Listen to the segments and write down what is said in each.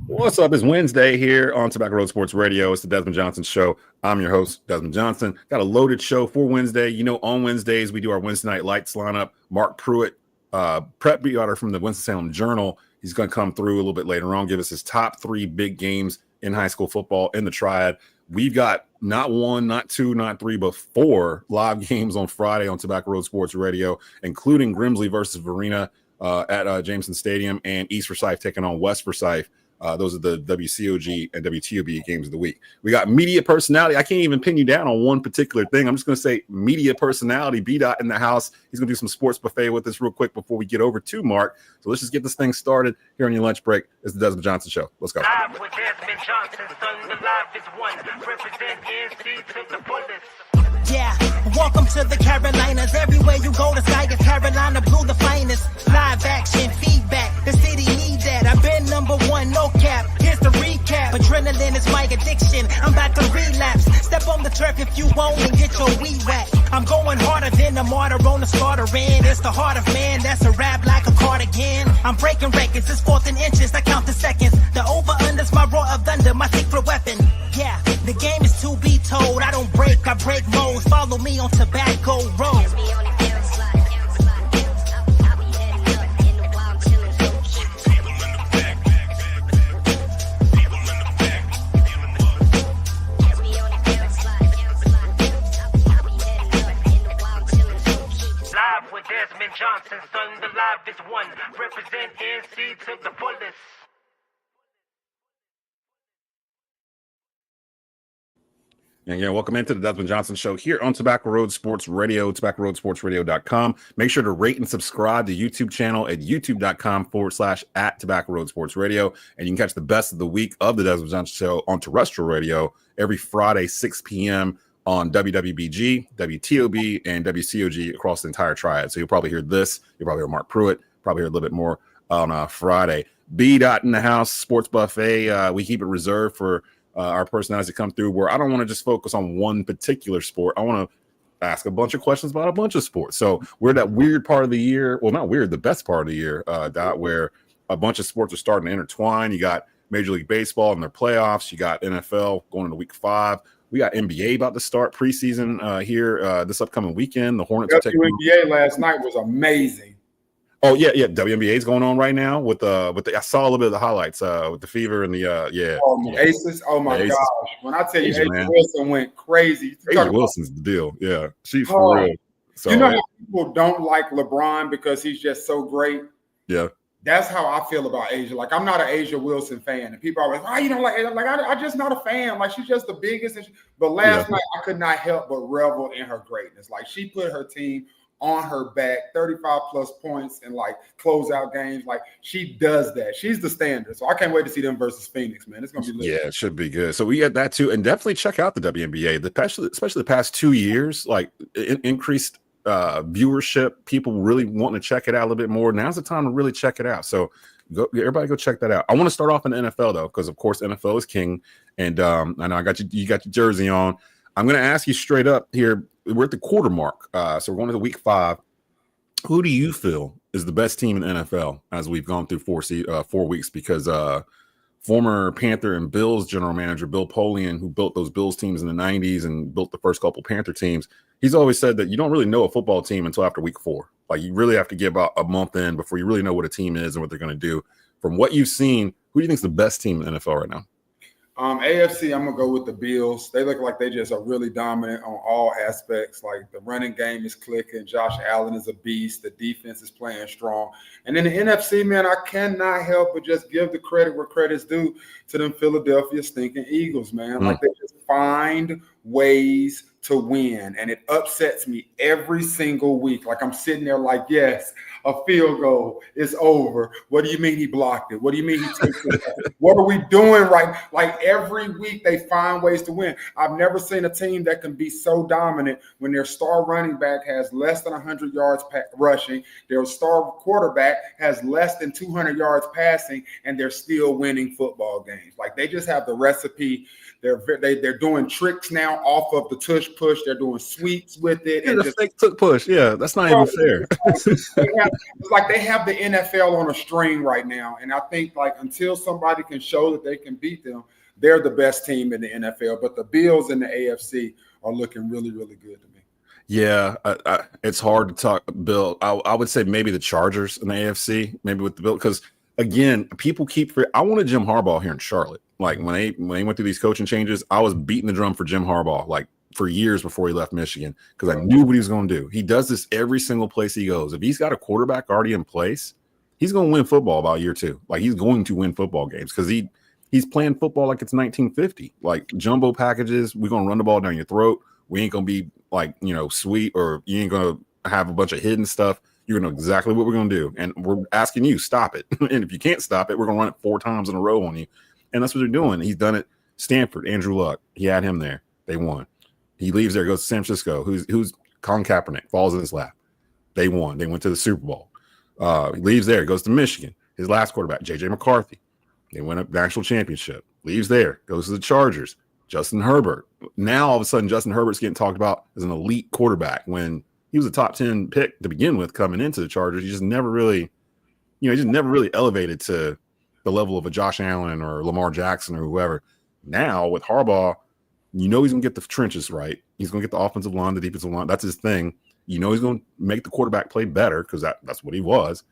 What's up? It's Wednesday here on Tobacco Road Sports Radio. It's the Desmond Johnson Show. I'm your host, Desmond Johnson. Got a loaded show for Wednesday. You know, on Wednesdays, we do our Wednesday Night Lights lineup. Marc Pruitt, prep beat writer from the Winston-Salem Journal. He's going to come through a little bit later on, give us his top 3 big games in high school football in the Triad. We've got not 1, not 2, not 3, but 4 live games on Friday on Tobacco Road Sports Radio, including Grimsley versus Varina at Jameson Stadium and East Forsyth taking on West Forsyth. Those are the WCOG and WTOB games of the week. We got media personality. I can't even pin you down on one particular thing. I'm just going to say media personality, Daht in the house. He's going to do some sports buffet with us real quick before we get over to Marc. So let's just get this thing started here on your lunch break. It's the Desmond Johnson Show. Let's go. Live with Desmond Johnson, son, the live is one. Represent NC to the fullest. Yeah, welcome to the Carolinas. Everywhere you go, the sky is Carolina blue, the finest. Live action, feedback, the city needs that. I've been #1, no cap. Here's the recap. Adrenaline is my addiction. I'm about to relapse. Step on the turf if you won't and get your weed whack. I'm going harder than a martyr on the starter end. It's the heart of man, that's a rap like a cardigan. I'm breaking records, it's 4th and inches. I count the seconds. The over-under's my roar of thunder, my secret weapon. Yeah, the game is to be told. I don't break, I break modes. Follow me on Tobacco Road. Live with Desmond Johnson, son, the live is one. Represent NC to the fullest. And yeah, welcome into the Desmond Johnson Show here on Tobacco Road Sports Radio, tobaccoroadsportsradio.com. Make sure to rate and subscribe to the YouTube channel at youtube.com/@Tobacco Road Sports Radio. And you can catch the best of the week of the Desmond Johnson Show on terrestrial radio every Friday, 6 p.m. on WWBG, WTOB, and WCOG across the entire Triad. So you'll probably hear this. You'll probably hear Marc Pruitt, probably hear a little bit more on Friday. Daht in the house, sports buffet. We keep it reserved for our personalities to come through, where I don't want to just focus on one particular sport. I want to ask a bunch of questions about a bunch of sports. So we're that weird part of the year. Well, not weird, the best part of the year, Daht, where a bunch of sports are starting to intertwine. You got Major League Baseball and their playoffs. You got NFL going into week 5. We got NBA about to start preseason here this upcoming weekend. The Hornets are taking NBA last night was amazing. Oh yeah. WNBA is going on right now with the. I saw a little bit of the highlights with the Fever and the yeah. Oh, the Aces. Oh my Aces. gosh! When I tell you, Asia, Asia Wilson went crazy. Asia Wilson's the deal. Yeah, she's for real. So you know how people don't like LeBron because he's just so great. Yeah. That's how I feel about Asia. Like, I'm not an Asia Wilson fan. And people are always, oh, you know, I'm just not a fan. Like, she's just the biggest. But last night, I could not help but revel in her greatness. Like, she put her team on her back, 35-plus points in, like, closeout games. Like, she does that. She's the standard. So I can't wait to see them versus Phoenix, man. It's going to be lit. Yeah, it should be good. So we get that, too. And definitely check out the WNBA. Especially the past 2 years, like, increased viewership, people really wanting to check it out a little bit more. Now's the time to really check it out. So everybody go check that out. I want to start off in the NFL though, because of course NFL is king. And I know you got your jersey on. I'm going to ask you straight up here. We're at the quarter mark. So we're going to week 5. Who do you feel is the best team in the NFL as we've gone through 4 weeks? Because former Panther and Bills general manager Bill Polian, who built those Bills teams in the 90s and built the first couple Panther teams, he's always said that you don't really know a football team until after week 4. Like, you really have to get about a month in before you really know what a team is and what they're going to do. From what you've seen, who do you think is the best team in the NFL right now? AFC, I'm going to go with the Bills. They look like they just are really dominant on all aspects. Like, the running game is clicking. Josh Allen is a beast. The defense is playing strong. And then the NFC, man, I cannot help but just give the credit where credit's due to them Philadelphia stinking Eagles, man. Like, they just find ways to win, and it upsets me every single week. Like, I'm sitting there like, yes, a field goal is over. What do you mean he blocked it? What do you mean he took it? What are we doing right? Like, every week they find ways to win. I've never seen a team that can be so dominant when their star running back has less than 100 yards rushing, their star quarterback has less than 200 yards passing, and they're still winning football games. Like, they just have the recipe. They're doing tricks now off of the tush push. They're doing sweeps with it. Yeah, and the just fake took push. Yeah, that's not even fair. it's like they have the NFL on a string right now. And I think like until somebody can show that they can beat them, they're the best team in the NFL. But the Bills in the AFC are looking really, really good to me. Yeah, it's hard to talk, Bill. I would say maybe the Chargers in the AFC, maybe with the Bill, because again, people I wanted Jim Harbaugh here in Charlotte. Like when they went through these coaching changes, I was beating the drum for Jim Harbaugh like for years before he left Michigan because I knew what he was going to do. He does this every single place he goes. If he's got a quarterback already in place, he's going to win football about year 2. Like he's going to win football games because he's playing football like it's 1950. Like jumbo packages, we're going to run the ball down your throat. We ain't going to be like, sweet, or you ain't going to have a bunch of hidden stuff. You're going to know exactly what we're going to do. And we're asking you, stop it. And if you can't stop it, we're going to run it 4 times in a row on you. And that's what they're doing. He's done it. Stanford, Andrew Luck, he had him there. They won. He leaves there, goes to San Francisco. Who's Colin Kaepernick, falls in his lap. They won. They went to the Super Bowl. He leaves there, goes to Michigan. His last quarterback, J.J. McCarthy. They win a national championship. Leaves there, goes to the Chargers. Justin Herbert. Now, all of a sudden, Justin Herbert's getting talked about as an elite quarterback when he was a top 10 pick to begin with coming into the Chargers. He just never really, elevated to the level of a Josh Allen or Lamar Jackson or whoever. Now, with Harbaugh, he's going to get the trenches right. He's going to get the offensive line, the defensive line. That's his thing. He's going to make the quarterback play better because that's what he was.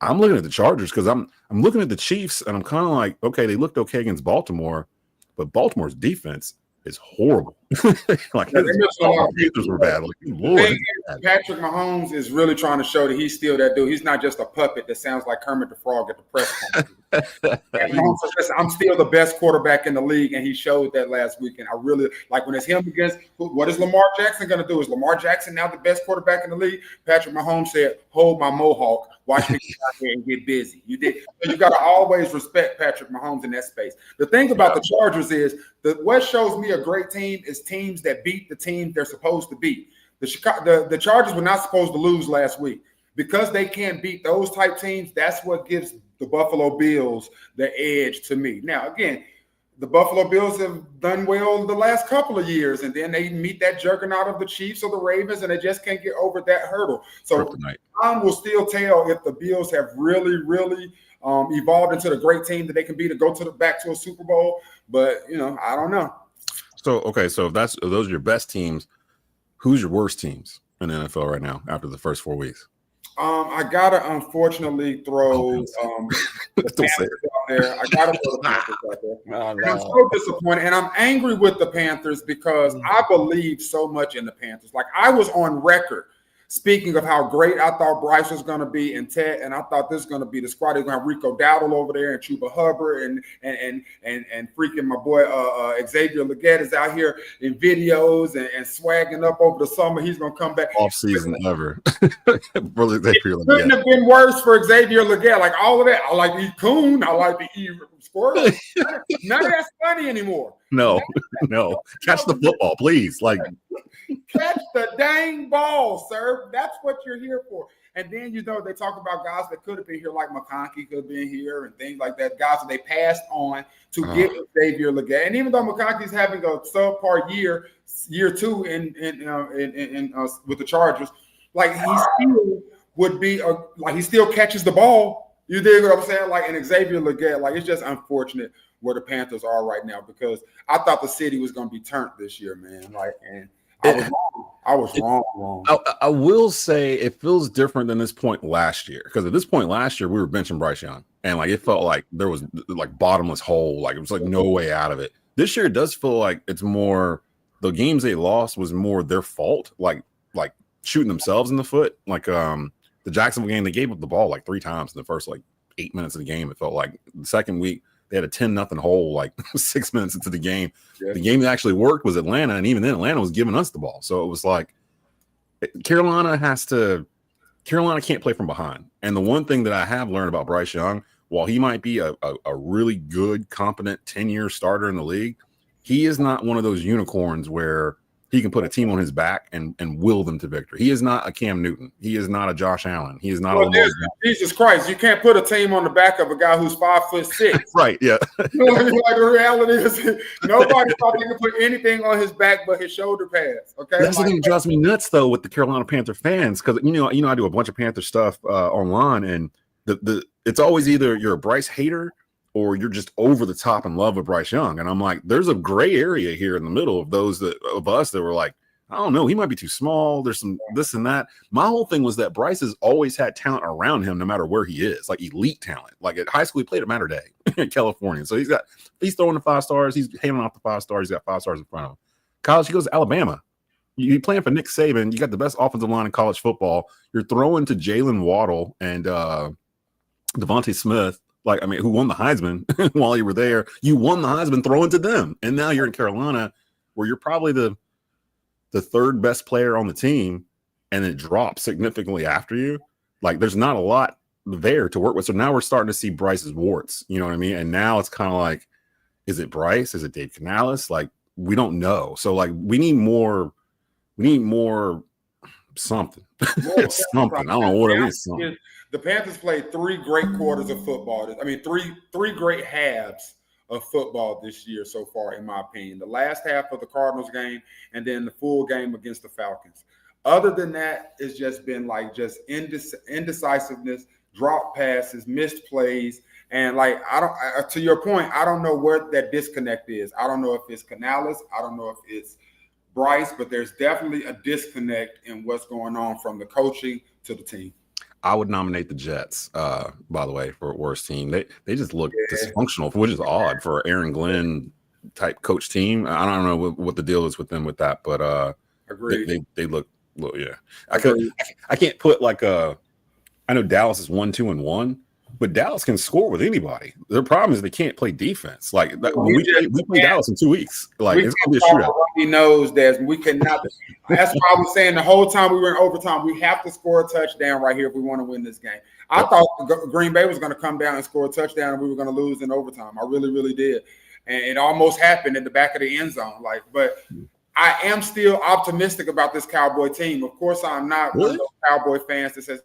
I'm looking at the Chargers because I'm looking at the Chiefs, and I'm kind of like, okay, they looked okay against Baltimore, but Baltimore's defense is horrible. Like Panthers were bad. Like, Lord, Patrick Mahomes is really trying to show that he's still that dude. He's not just a puppet that sounds like Kermit the Frog at the press conference. I'm still the best quarterback in the league, and he showed that last weekend. I really like when it's him against what is Lamar Jackson going to do? Is Lamar Jackson now the best quarterback in the league? Patrick Mahomes said, "Hold my mohawk, watch me get out here and get busy." You did. So you got to always respect Patrick Mahomes in that space. The thing about the Chargers is that what shows me a great team is teams that beat the team they're supposed to beat. The Chargers were not supposed to lose last week. Because they can't beat those type teams, that's what gives the Buffalo Bills the edge to me. Now, again, the Buffalo Bills have done well the last couple of years, and then they meet that juggernaut of the Chiefs or the Ravens, and they just can't get over that hurdle. So time will still tell if the Bills have really, really evolved into the great team that they can be to go back to a Super Bowl. But, I don't know. So, okay, so if those are your best teams, who's your worst teams in the NFL right now after the first 4 weeks? I gotta unfortunately throw the Panthers out there. I gotta throw the Panthers out there. No. I'm so disappointed, and I'm angry with the Panthers because I believe so much in the Panthers. Like I was on record speaking of how great I thought Bryce was going to be and Ted, and I thought this was going to be the squad. They're going to have Rico Dowdle over there and Chuba Hubbard and freaking my boy Xavier Legette is out here in videos and swagging up over the summer. He's going to come back. Off season ever. Couldn't have been worse for Xavier Legette. Like all of that. I like to eat coon. I like to eat squirrel. None of that's funny anymore. No. Catch the football, please. Like. Catch the dang ball, sir. That's what you're here for. And then, they talk about guys that could have been here, like McConkey could have been here and things like that, guys that they passed on to get Xavier Legette. And even though McConkey's having a subpar year 2 in with the Chargers, like he still would be he still catches the ball. You dig what I'm saying? Like, and Xavier Legette, like, it's just unfortunate where the Panthers are right now because I thought the city was going to be turned this year, man. Like, and I was wrong. I will say it feels different than this point last year because at this point last year we were benching Bryce Young and like it felt like there was like bottomless hole, like it was like no way out of it. This year it does feel like it's more the games they lost was more their fault, like shooting themselves in the foot. Like the Jacksonville game, they gave up the ball like 3 times in the first like 8 minutes of the game. It felt like the second week they had a 10-0 hole like 6 minutes into the game. Yeah. The game that actually worked was Atlanta, and even then Atlanta was giving us the ball. So it was like Carolina can't play from behind. And the one thing that I have learned about Bryce Young, while he might be a really good, competent 10-year starter in the league, he is not one of those unicorns where he can put a team on his back and will them to victory. He is not a Cam Newton. He is not a Josh Allen. He is not a Lamar. Jesus Christ, you can't put a team on the back of a guy who's 5'6". Right, yeah. You know what I mean? Like, the reality is nobody thought they could put anything on his back but his shoulder pads. Okay. That's the thing that drives me nuts though with the Carolina Panther fans, because you know I do a bunch of Panther stuff online, and it's always either you're a Bryce hater or you're just over the top in love with Bryce Young. And I'm like, there's a gray area here in the middle of those of us that were like, I don't know, he might be too small. There's some this and that. My whole thing was that Bryce has always had talent around him, no matter where he is, like elite talent. Like at high school, he played at Mater Day in California. So he's throwing the 5 stars. He's handing off the 5 stars. He's got 5 stars in front of him. College, he goes to Alabama. You're playing for Nick Saban. You got the best offensive line in college football. You're throwing to Jalen Waddle and Devontae Smith. Like, I mean, who won the Heisman while you were there? You won the Heisman throwing to them. And now you're in Carolina where you're probably the third best player on the team, and it drops significantly after you. Like, there's not a lot there to work with. So now we're starting to see Bryce's warts. You know what I mean? And now it's kind of like, is it Bryce? Is it Dave Canales? Like, we don't know. So, like, we need more something. Something. I don't know what it is. Something. The Panthers played 3 great quarters of football. I mean, three great halves of football this year so far, in my opinion. The last half of the Cardinals game and then the full game against the Falcons. Other than that, it's just been like just indecisiveness, drop passes, missed plays. And like, to your point, I don't know where that disconnect is. I don't know if it's Canales. I don't know if it's Bryce, but there's definitely a disconnect in what's going on from the coaching to the team. I would nominate the Jets, by the way, for worst team. They just look dysfunctional, which is odd for Aaron Glenn type coach team. I don't know what the deal is with them with that, but they look yeah. I can't put like I know Dallas is 1-2-1, but Dallas can score with anybody. Their problem is they can't play defense. Like when we play Dallas in 2 weeks, like it's gonna be a shootout. He knows, Desmond. We cannot. That's why I was saying the whole time we were in overtime, we have to score a touchdown right here if we want to win this game. I thought Green Bay was going to come down and score a touchdown and we were going to lose in overtime. I really, really did, and it almost happened in the back of the end zone. Like, but I am still optimistic about this Cowboy team. Of course, I'm not one of those Cowboy fans that says,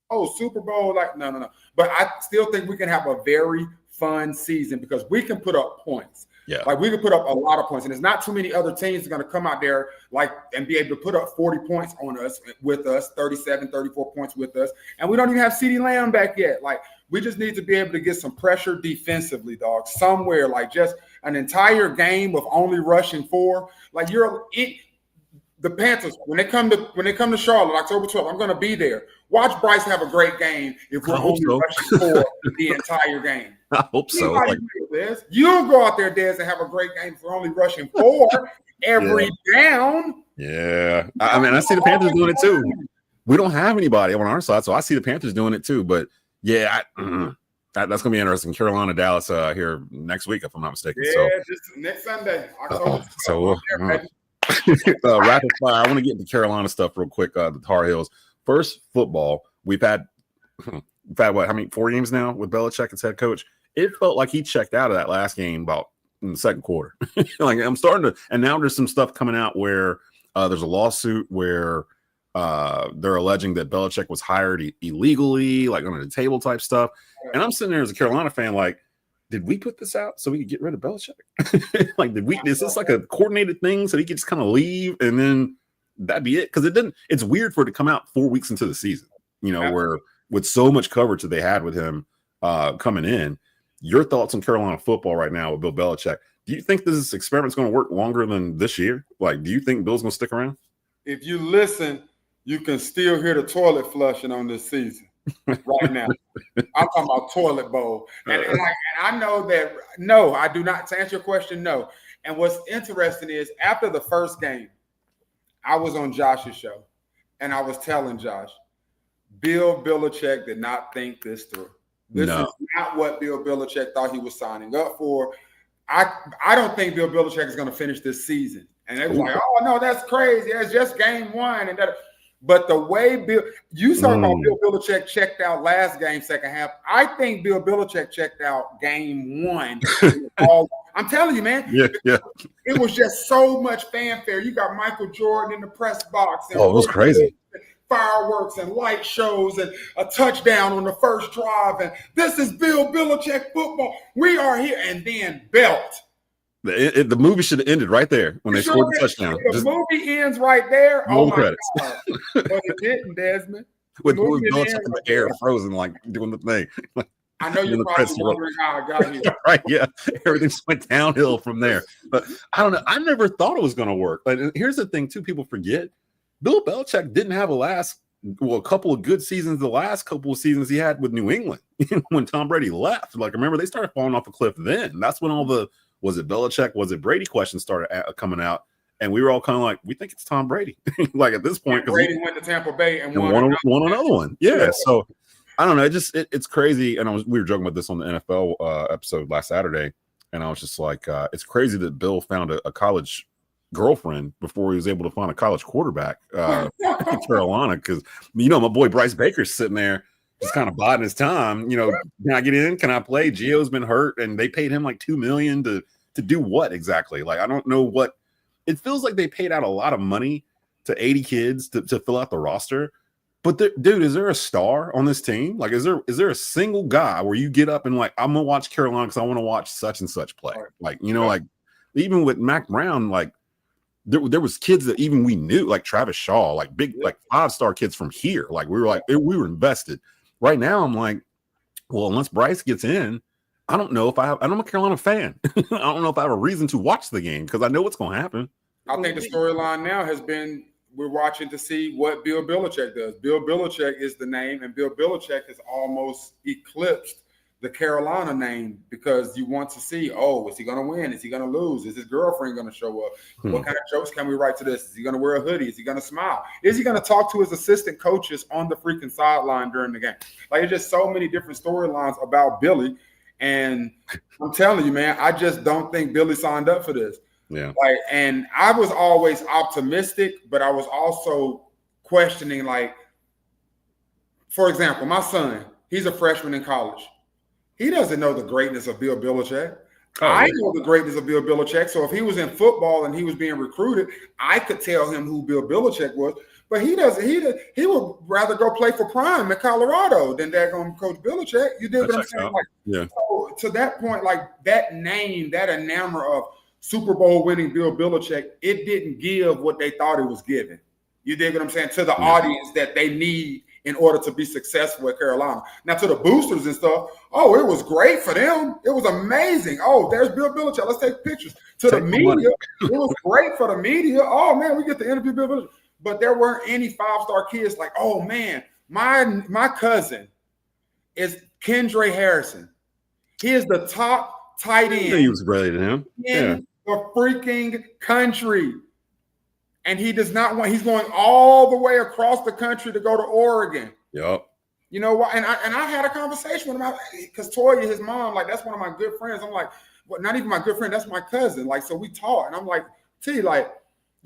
"Oh, Super Bowl!" Like, no. But I still think we can have a very fun season because we can put up points. Yeah, like we can put up a lot of points, and there's not too many other teams that are going to come out there and be able to put up 40 points on us with us, 37, 34 points with us, and we don't even have CeeDee Lamb back yet. Like, we just need to be able to get some pressure defensively, dog, somewhere. Like just an entire game of only rushing 4. Like the Panthers, when they come to Charlotte, October 12th, I'm going to be there. Watch Bryce have a great game if we're only rushing 4 the entire game. I hope so. You'll go out there, Des, and have a great game for only rushing 4 every down. Yeah. I mean, I see the Panthers doing it too. We don't have anybody on our side, so I see the Panthers doing it too. But yeah, that's going to be interesting. Carolina, Dallas here next week, if I'm not mistaken. Yeah, just next Sunday, October 12th. Rapid fire. I want to get into Carolina stuff real quick. The Tar Heels. First football. We've had what? How many? 4 games now with Belichick as head coach. It felt like he checked out of that last game about in the second quarter. Like I'm starting to, and now there's some stuff coming out where there's a lawsuit where they're alleging that Belichick was hired illegally, like under the table type stuff. And I'm sitting there as a Carolina fan, like, did we put this out so we could get rid of Belichick? Like, is this like a coordinated thing so he could just kind of leave and then that'd be it? Because it's weird for it to come out 4 weeks into the season, where with so much coverage that they had with him coming in. Your thoughts on Carolina football right now with Bill Belichick? Do you think this experiment's going to work longer than this year? Like, do you think Bill's going to stick around? If you listen, you can still hear the toilet flushing on this season right now. I'm talking about toilet bowl. And I know that, no, I do not. To answer your question, no. And what's interesting is after the first game, I was on Josh's show, and I was telling Josh, Bill Belichick did not think this through. This is not what Bill Belichick thought he was signing up for. I don't think Bill Belichick is going to finish this season. And they was like, oh, no, that's crazy. It's just game 1. But the way you talking about Bill Belichick checked out last game, second half. I think Bill Belichick checked out game 1. I'm telling you, man. Yeah, yeah. It was just so much fanfare. You got Michael Jordan in the press box. And Oh, it was crazy. Fireworks and light shows and a touchdown on the first drive. And this is Bill Belichick football. We are here. And then belt. The movie should have ended right there when they scored the touchdown. The movie ends right there. No Oh, my credits. God. But it didn't, Desmond. With movie Belichick ends in the right air, there. frozen, like doing the thing. I know you're probably wondering how I got here. Right, yeah. Everything just went downhill from there. But I don't know. I never thought it was going to work. But here's the thing, too. People forget. Bill Belichick didn't have a couple of good seasons. The last couple of seasons he had with New England when Tom Brady left. Like, remember, they started falling off a cliff then. That's when all the, was it Belichick, was it Brady questions started coming out. And we were all kind of like, we think it's Tom Brady. Like at this point. Brady went to Tampa Bay and won another one. Yeah. So I don't know. It's crazy. And we were joking about this on the NFL episode last Saturday. And I was just like, it's crazy that Bill found a college girlfriend before he was able to find a college quarterback in Carolina. Because, my boy Bryce Baker's sitting there just kind of biding his time. Can I get in? Can I play? Gio's been hurt. And they paid him like $2 million to do what exactly? Like, I don't know what. It feels like they paid out a lot of money to 80 kids to fill out the roster. But dude, is there a star on this team? Like, is there a single guy where you get up and like, I'm gonna watch Carolina because I want to watch such and such play? Like, like even with Mac Brown, like there was kids that even we knew, like Travis Shaw, like big, like 5-star kids from here. Like we were invested. Right now, I'm like, well, unless Bryce gets in, I don't know if I'm a Carolina fan. I don't know if I have a reason to watch the game because I know what's going to happen. I think the storyline now has been we're watching to see what Bill Belichick does. Bill Belichick is the name, and Bill Belichick has almost eclipsed the Carolina name because you want to see, is he going to win? Is he going to lose? Is his girlfriend going to show up? What kind of jokes can we write to this? Is he going to wear a hoodie? Is he going to smile? Is he going to talk to his assistant coaches on the freaking sideline during the game? Like, it's just so many different storylines about Billy. And I'm telling you, man, I just don't think Billy signed up for this. Yeah. Like, and I was always optimistic, but I was also questioning, like, for example, my son, he's a freshman in college. He doesn't know the greatness of Bill Belichick. I know the greatness of Bill Belichick. So if he was in football and he was being recruited, I could tell him who Bill Belichick was. But he doesn't. He would rather go play for Prime in Colorado than that going Coach Belichick. You dig what I'm saying? Like, yeah. So to that point, like that name, that enamor of Super Bowl winning Bill Belichick, it didn't give what they thought it was giving. You dig what I'm saying? To the audience that they need in order to be successful at Carolina. Now to the boosters and stuff, it was great for them. It was amazing. Oh, there's Bill Belichick. Let's take pictures. To the media, it was great for the media. Oh man, we get to interview Bill Belichick. But there weren't any 5-star kids like, oh man, my cousin is Kendra Harrison. He is the top tight end. He was related to him. In the freaking country. And he does not want, he's going all the way across the country to go to Oregon. Yep. You know what? And I had a conversation with him because Toya, his mom, like, that's one of my good friends. I'm like, well, not even my good friend, that's my cousin. Like, so we talk. And I'm like, T, like,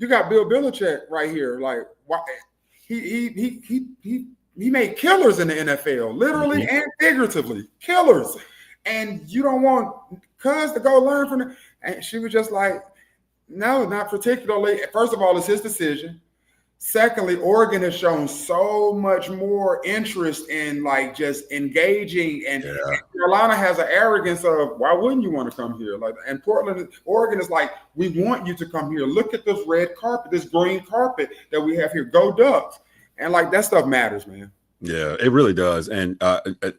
you got Bill Belichick right here. Like, why? He made killers in the NFL, literally and figuratively, killers. And you don't want Cuz to go learn from them. And she was just like, no, not particularly. First of all, it's his decision. Secondly, Oregon has shown so much more interest in like just engaging, and Carolina has an arrogance of why wouldn't you want to come here? Like, and Oregon is like, we want you to come here. Look at this red carpet, this green carpet that we have here. Go Ducks! And like that stuff matters, man. Yeah, it really does. And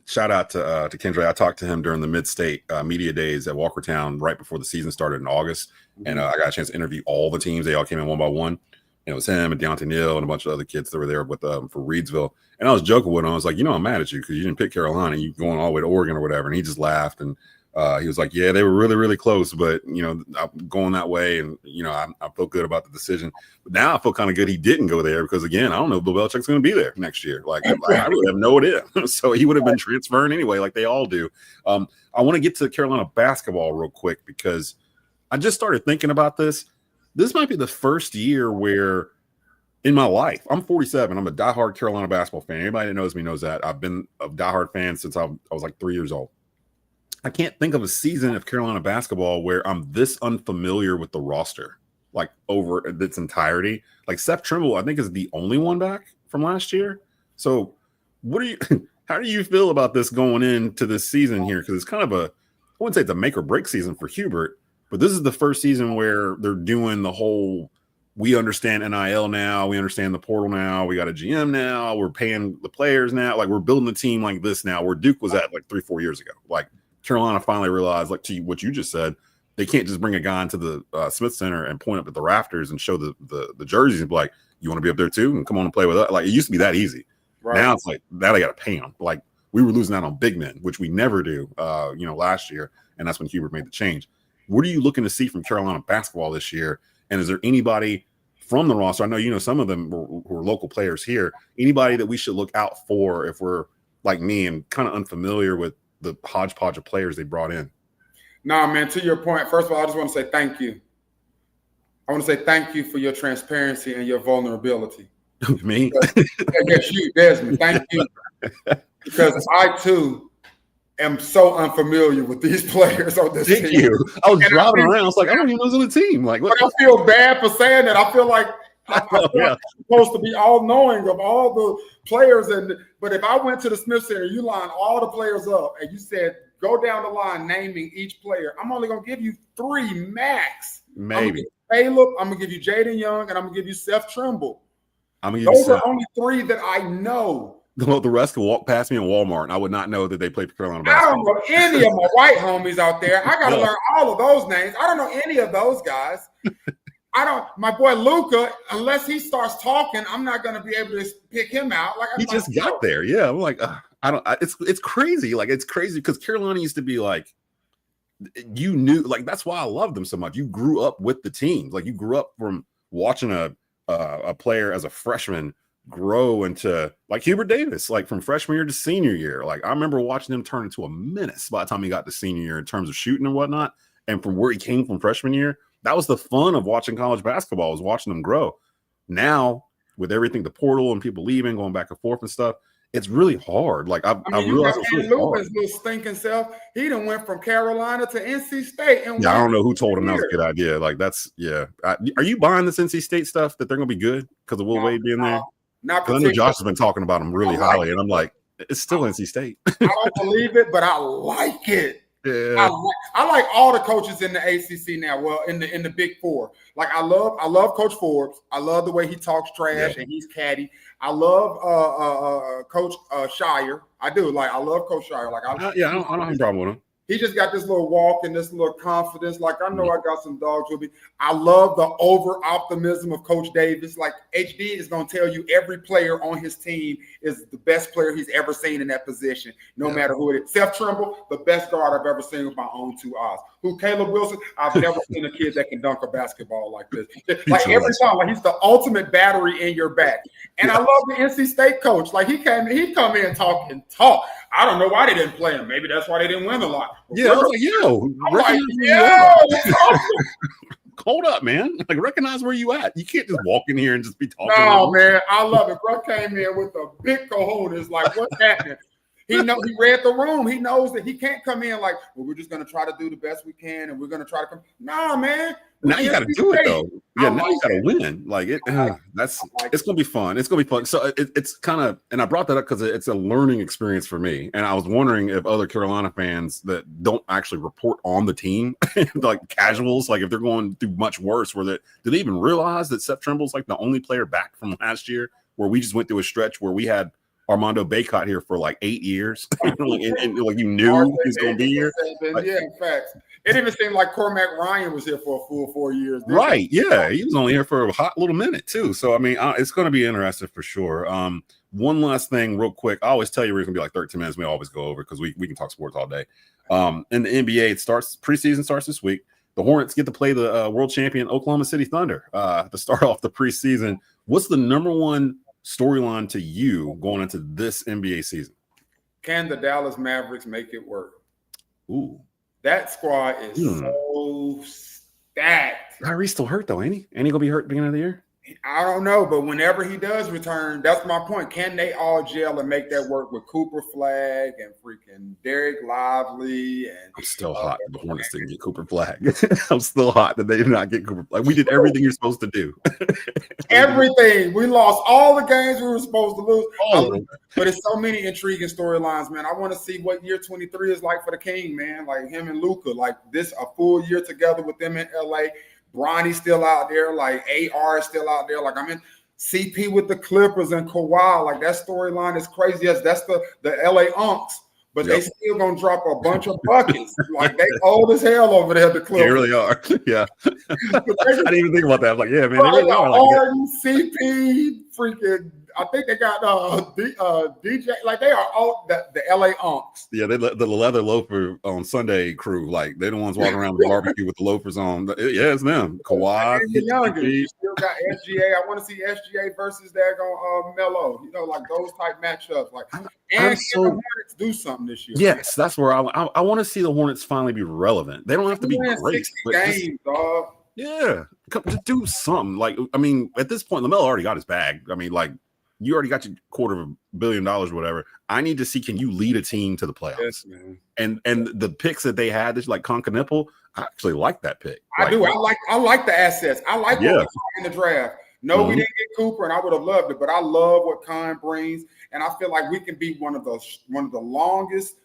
shout out to Kendra. I talked to him during the Mid-State Media Days at Walkertown right before the season started in August, and I got a chance to interview all the teams. They all came in one by one. It was him and Deontay Neal and a bunch of other kids that were there with for Reidsville. And I was joking with him. I was like, I'm mad at you because you didn't pick Carolina. You going all the way to Oregon or whatever. And he just laughed. And he was like, yeah, they were really, really close. But, I'm going that way. And, I feel good about the decision. But now I feel kind of good he didn't go there because, again, I don't know if Bill Belichick's going to be there next year. Like, I really have no idea. So he would have been transferring anyway, like they all do. I want to get to Carolina basketball real quick because I just started thinking about this. This might be the first year where in my life, I'm 47. I'm a diehard Carolina basketball fan. Anybody that knows me knows that. I've been a diehard fan since I was like 3 years old. I can't think of a season of Carolina basketball where I'm this unfamiliar with the roster, like over its entirety. Like Seth Trimble, I think is the only one back from last year. So what do you how do you feel about this going into this season here? Because it's kind of I wouldn't say it's a make or break season for Hubert, but this is the first season where they're doing the whole, we understand NIL now, we understand the portal now, we got a GM now, we're paying the players now, like we're building a team like this now, where Duke was at like 3-4 years ago. Like Carolina finally realized, like to what you just said, they can't just bring a guy into the Smith Center and point up at the rafters and show the jerseys and be like, you want to be up there too? And come on and play with us. Like it used to be that easy. Right. Now it's like, now they got to pay them. Like we were losing out on big men, which we never do, last year. And that's when Hubert made the change. What are you looking to see from Carolina basketball this year? And is there anybody from the roster? I know, some of them were local players here. Anybody that we should look out for if we're like me and kind of unfamiliar with the hodgepodge of players they brought in? Nah, man, to your point, first of all, I just want to say thank you. I want to say thank you for your transparency and your vulnerability. Me? Yes, you, Desmond. Thank you. Because I, too, am so unfamiliar with these players on this team. Thank you. I was driving around. I was like, I don't even know who's on the team. Like, what? But I feel bad for saying that. I feel like I'm supposed to be all knowing of all the players. But if I went to the Smith Center, you line all the players up, and you said, go down the line naming each player, I'm only going to give you 3 max. Maybe. Caleb, I'm going to give you Jaden Young, and I'm going to give you Seth Trimble. Those are only 3 that I know. The rest could walk past me in Walmart, and I would not know that they played for Carolina basketball. I don't know any of my white homies out there. I got to learn all of those names. I don't know any of those guys. My boy Luca, unless he starts talking, I'm not going to be able to pick him out. Like he just got there. Yeah. I'm like, it's crazy. Like, it's crazy because Carolina used to be like, you knew, like, that's why I love them so much. You grew up with the teams. Like, you grew up from watching a player as a freshman grow into like Hubert Davis, like from freshman year to senior year. Like I remember watching him turn into a menace by the time he got to senior year in terms of shooting and whatnot. And from where he came from freshman year, that was the fun of watching college basketball, was watching them grow. Now with everything, the portal and people leaving, going back and forth and stuff, it's really hard. Like I realized it's really hard. Little stinking self. He done went from Carolina to NC State. And I don't know who told him that was a good idea. Like that's are you buying this NC State stuff that they're gonna be good because of Will Wade being there? Not I know Josh has been talking about them really highly, and I'm like, it's still NC State. I don't believe it, but I like it. Yeah. I like all the coaches in the ACC now. Well, in the Big Four, like I love Coach Forbes. I love the way he talks trash and he's catty. I love Coach Shire. I do. Like I love Coach Shire. Like I don't have a problem with him. He just got this little walk and this little confidence. Like, I know I got some dogs with me. I love the over-optimism of Coach Davis. Like, HD is going to tell you every player on his team is the best player he's ever seen in that position, no matter who it is. Seth Trimble, the best guard I've ever seen with my own 2 eyes. Caleb Wilson, I've never seen a kid that can dunk a basketball like this. Like, every time, like, he's the ultimate battery in your back. And I love the NC State coach. Like, he come in and talk. I don't know why they didn't play him. Maybe that's why they didn't win a lot. Yeah, I was like, hold up, man. Like, recognize where you at. You can't just walk in here and just be talking. No, man, I love it. Bro came in with a big cojones. Like, what's happening? He read the room. He knows that he can't come in like, well, we're just going to try to do the best we can, and we're going to try to come. Nah, man. Now you got to do it though. Yeah, now you got to win. Like it. It's gonna be fun. It's gonna be fun. So it's kind of, and I brought that up because it's a learning experience for me. And I was wondering if other Carolina fans that don't actually report on the team, like casuals, like if they're going through much worse, do they even realize that Seth Trimble's like the only player back from last year, where we just went through a stretch where we had Armando Baycott here for like 8 years, and like you knew he was gonna be here. Yeah, in fact. It even seemed like Cormac Ryan was here for a full 4 years. Right. Yeah. He was only here for a hot little minute, too. So, I mean, it's going to be interesting for sure. One last thing real quick. I always tell you we're going to be like 13 minutes. We always go over because we can talk sports all day. In the NBA, preseason starts this week. The Hornets get to play the world champion Oklahoma City Thunder to start off the preseason. What's the number one storyline to you going into this NBA season? Can the Dallas Mavericks make it work? Ooh. That squad is so stacked. Kyrie's still hurt though, ain't he? Ain't he gonna be hurt at the beginning of the year? I don't know, but whenever he does return, that's my point. Can they all gel and make that work with Cooper Flag and freaking Derek Lively? And I'm still hot. The Hornets didn't get Cooper Flag. I'm still hot that they did not get Cooper Flag. We did everything you're supposed to do. Everything. We lost all the games we were supposed to lose. All of them. But it's so many intriguing storylines, man. I want to see what year 23 is like for the King, man. Like him and Luka, like this a full year together with them in LA. Bronny's still out there, like AR is still out there. Like I'm in CP with the Clippers and Kawhi. Like that storyline is crazy. Yes, that's the LA Unks, but they still gonna drop a bunch of buckets. Like they old as hell over there at the Clippers. They really are. Yeah. I didn't even think about that. I'm like, yeah, man, Bro, they really are. Like, Harden, CP, freaking. I think they got DJ. Like they are all the LA Unks. yeah, they the leather loafer on Sunday crew. Like they're the ones walking around the barbecue with the loafers on. Yeah, it's them. Kawhi. And the youngest. You still got SGA. I want to see SGA versus daggone Melo. You know, like those type matchups. Like and the Hornets do something this year. Yes, that's where I want to see the Hornets finally be relevant. They don't have to be great. 60 games, dog. Yeah, just do something. Like I mean, at this point, LaMelo already got his bag. I mean, like. You already got your $250 million, whatever. I need to see, can you lead a team to the playoffs? Yes, man. And the picks that they had, like Conca Nipple, I actually like that pick. I do. I like the assets. I like what we saw in the draft. No, we didn't get Cooper, and I would have loved it, but I love what Con brings, and I feel like we can be one of the longest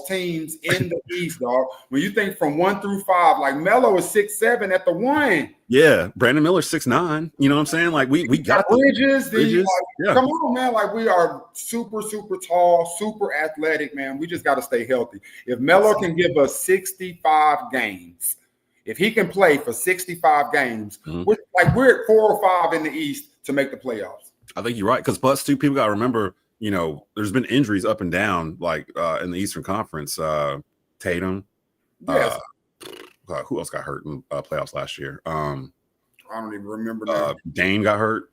teams in the East, dog. When you think from 1 through 5, like Melo is 6'7" at the 1. Yeah, Brandon Miller's 6'9". You know what I'm saying? Like we got Bridges. Bridges. Like, come on, man. Like we are super, super tall, super athletic, man. We just got to stay healthy. If Melo can give us 65 games, if he can play for 65 games, we're at 4 or 5 in the East to make the playoffs. I think you're right. Because plus, too, people got to remember, you know, there's been injuries up and down, like in the Eastern Conference. Tatum. Yes. Who else got hurt in playoffs last year? I don't even remember now. Dame got hurt.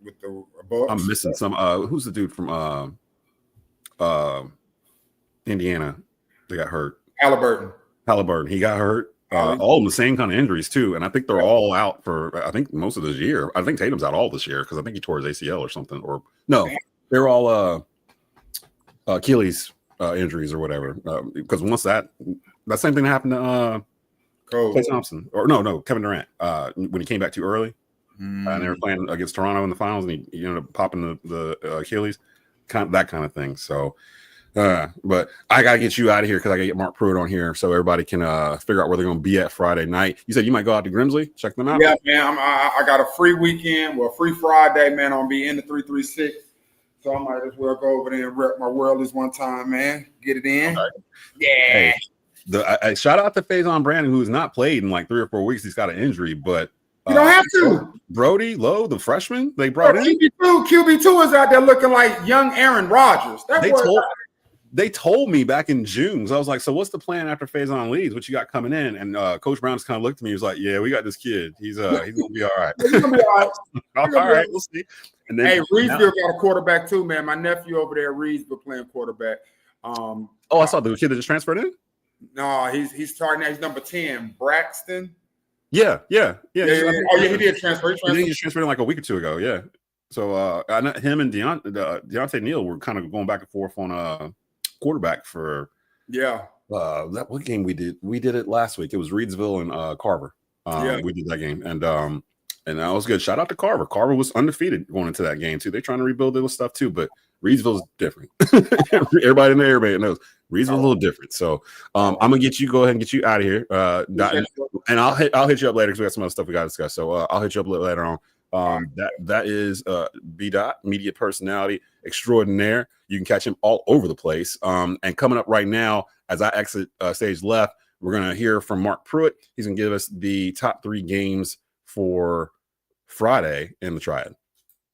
With the Bucks. I'm missing some. Who's the dude from Indiana that got hurt? Halliburton. He got hurt. All of them the same kind of injuries too, and I think they're all out for. I think most of this year. I think Tatum's out all this year because I think he tore his ACL or something. Or no, they're all Achilles injuries or whatever. Because once that same thing happened to Klay Thompson or no Kevin Durant when he came back too early. And they were playing against Toronto in the finals, and he ended up popping the Achilles, that kind of thing. So, but I gotta get you out of here because I gotta get Marc Pruitt on here so everybody can figure out where they're gonna be at Friday night. You said you might go out to Grimsley, check them out. Yeah, man. I got a free weekend, free Friday, man. I'm be in the 336, so I might as well go over there and rep my world this one time, man. Get it in. Right. Yeah. Hey, shout out to Faison Brandon, who's not played in like 3 or 4 weeks. He's got an injury, but. You don't have to. Brody Lowe, the freshman they brought in. QB2 is out there looking like young Aaron Rodgers. They told me back in June. So I was like, so what's the plan after Faison leaves? What you got coming in? And Coach Brown just kind of looked at me. He was like, yeah, we got this kid. He's gonna be all right. He's gonna be all right. All right, we'll see. And then Reedsville got a quarterback too, man. My nephew over there, Reedsville, playing quarterback. I saw the kid that just transferred in. No, he's starting now. He's number 10, Braxton. Yeah. Oh, yeah, he did transfer. He just transferred in like a week or two ago. Yeah. So I know him and Deontay Neal were kind of going back and forth on quarterback for what game we did. We did it last week. It was Reedsville and Carver. We did that game, and that was good. Shout out to Carver. Carver was undefeated going into that game too. They're trying to rebuild their stuff too, but Reedsville is different. Everybody in the area knows Reedsville's a little different. So I'm gonna go ahead and get you out of here. And I'll hit you up later because we got some other stuff we got to discuss. So I'll hit you up later on. That is B. Daht, media personality extraordinaire. You can catch him all over the place. And coming up right now, as I exit stage left, we're gonna hear from Marc Pruitt. He's gonna give us the top 3 games for Friday in the Triad.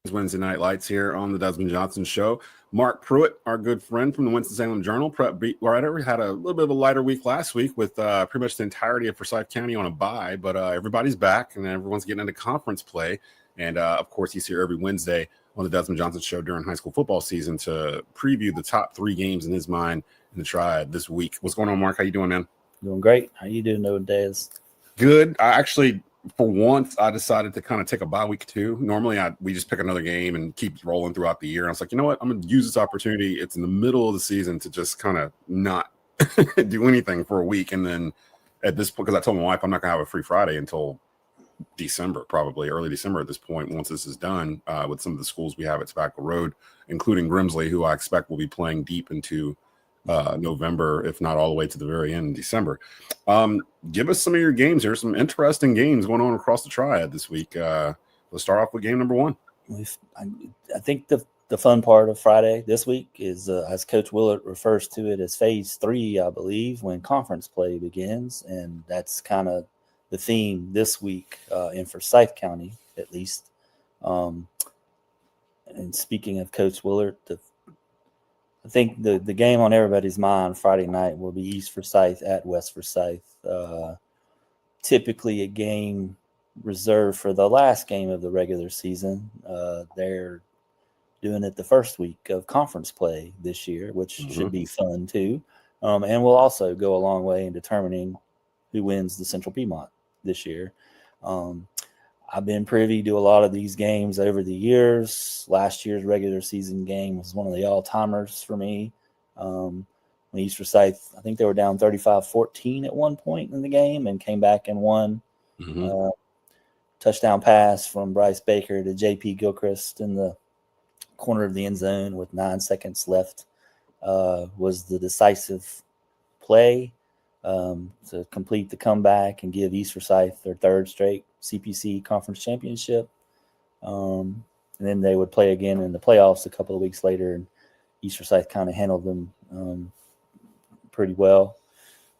It's Wednesday Night Lights here on the Desmond Johnson Show. Marc Pruitt, our good friend from the Winston-Salem Journal, prep beat writer, had a little bit of a lighter week last week with pretty much the entirety of Forsyth County on a bye, but everybody's back and everyone's getting into conference play. And of course, he's here every Wednesday on the Desmond Johnson Show during high school football season to preview the top 3 games in his mind in the Triad this week. What's going on, Marc? How you doing, man? Doing great. How you doing, Des? Good. I actually for once, I decided to kind of take a bye week too. Normally, we just pick another game and keep rolling throughout the year. And I was like, you know what? I'm going to use this opportunity. It's in the middle of the season to just kind of not do anything for a week. And then at this point, because I told my wife I'm not going to have a free Friday until December, probably early December at this point, once this is done with some of the schools we have at Tobacco Road, including Grimsley, who I expect will be playing deep into November, if not all the way to the very end in December. Give us some of your games. There's some interesting games going on across the Triad this week. Let's start off with game number one. I think the fun part of Friday this week is, as Coach Willard refers to it, as phase 3, I believe, when conference play begins. And that's kind of the theme this week in Forsyth County, at least. And speaking of Coach Willard, I think the game on everybody's mind Friday night will be East Forsyth at West Forsyth. Typically a game reserved for the last game of the regular season. They're doing it the first week of conference play this year, which should be fun too. And will also go a long way in determining who wins the Central Piedmont this year. I've been privy to a lot of these games over the years. Last year's regular season game was one of the all-timers for me. When East Forsyth, I think they were down 35-14 at one point in the game and came back and won. Touchdown pass from Bryce Baker to J.P. Gilchrist in the corner of the end zone with 9 seconds left was the decisive play to complete the comeback and give East Forsyth their third straight CPC conference championship. And then they would play again in the playoffs a couple of weeks later, and East Forsyth kind of handled them pretty well.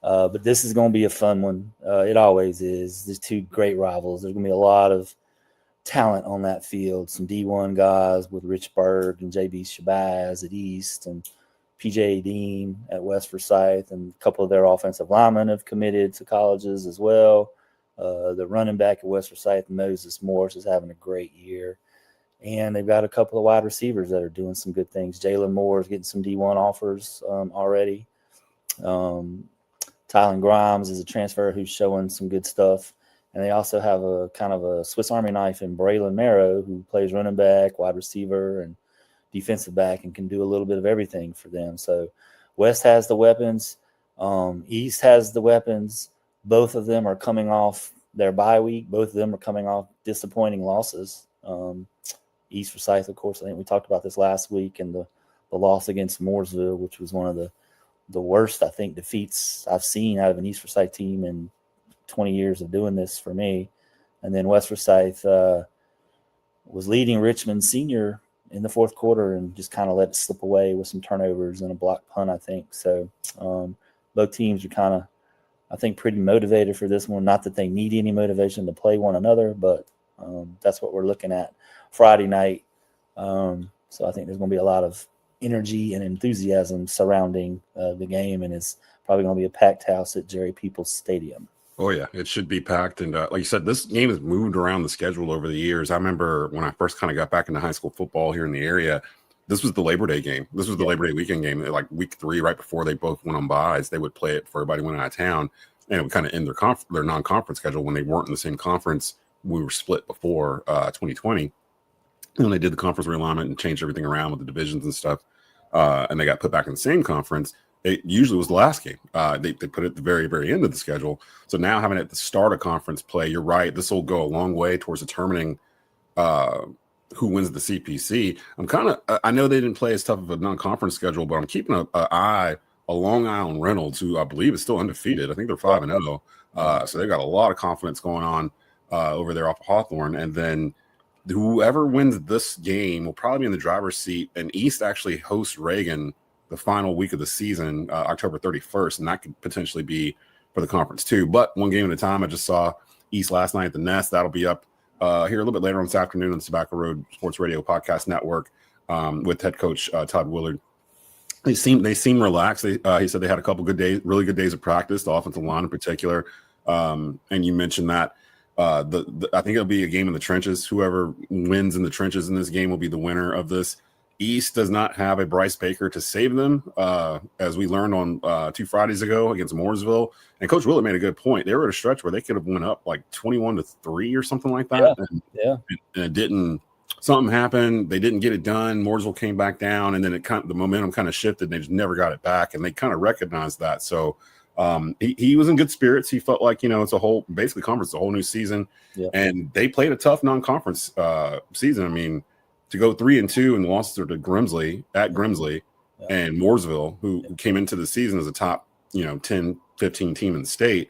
But this is going to be a fun one. It always is. There's two great rivals. There's going to be a lot of talent on that field. Some D1 guys with Rich Berg and JB Shabazz at East, and PJ Dean at West Forsyth, and a couple of their offensive linemen have committed to colleges as well. The running back at West Forsyth, Moses Morris, is having a great year. And they've got a couple of wide receivers that are doing some good things. Jalen Moore is getting some D1 offers already. Tylen Grimes is a transfer who's showing some good stuff. And they also have a kind of a Swiss Army knife in Braylon Marrow, who plays running back, wide receiver, and defensive back, and can do a little bit of everything for them. So West has the weapons. East has the weapons. Both of them are coming off their bye week. Both of them are coming off disappointing losses. East Forsyth, of course, I think we talked about this last week, and the loss against Mooresville, which was one of the worst, I think, defeats I've seen out of an East Forsyth team in 20 years of doing this for me. And then West Forsyth was leading Richmond Senior in the fourth quarter and just kind of let it slip away with some turnovers and a blocked punt, I think. So both teams are kind of, I think, pretty motivated for this one. Not that they need any motivation to play one another, but that's what we're looking at Friday night. So I think there's going to be a lot of energy and enthusiasm surrounding the game, and it's probably going to be a packed house at Jerry Peoples Stadium. Oh, yeah, it should be packed. And like you said, this game has moved around the schedule over the years. I remember when I first kind of got back into high school football here in the area, this was the Labor Day game. This was the Labor Day weekend game. Like week 3, right before they both went on byes, they would play it before everybody went out of town. And it would kind of end their non-conference schedule when they weren't in the same conference. We were split before 2020. And they did the conference realignment and changed everything around with the divisions and stuff. And they got put back in the same conference. It usually was the last game. They put it at the very, very end of the schedule. So now having it at the start of conference play, you're right. This will go a long way towards determining who wins the CPC. I know they didn't play as tough of a non-conference schedule, but I'm keeping a Long Island Reynolds, who I believe is still undefeated. I think they're 5-0. So they've got a lot of confidence going on over there off of Hawthorne. And then whoever wins this game will probably be in the driver's seat. And East actually hosts Reagan the final week of the season, October 31st, and that could potentially be for the conference too. But one game at a time. I just saw East last night at the Nest. That'll be up here a little bit later on this afternoon on the Tobacco Road Sports Radio Podcast Network with head coach Todd Willard. They seem relaxed. He said they had a couple really good days of practice, the offensive line in particular. And you mentioned that I think it'll be a game in the trenches. Whoever wins in the trenches in this game will be the winner of this. East does not have a Bryce Baker to save them, as we learned on 2 Fridays ago against Mooresville. And Coach Willett made a good point. They were at a stretch where they could have went up like 21-3 or something like that. And it didn't. Something happened. They didn't get it done. Mooresville came back down, and then the momentum kind of shifted. And they just never got it back, and they kind of recognized that. So he was in good spirits. He felt like, it's a whole basically conference, a whole new season, and they played a tough non-conference season. I mean, to go 3-2 and lost to Grimsley and Mooresville, who came into the season as a top 10, 15 team in the state.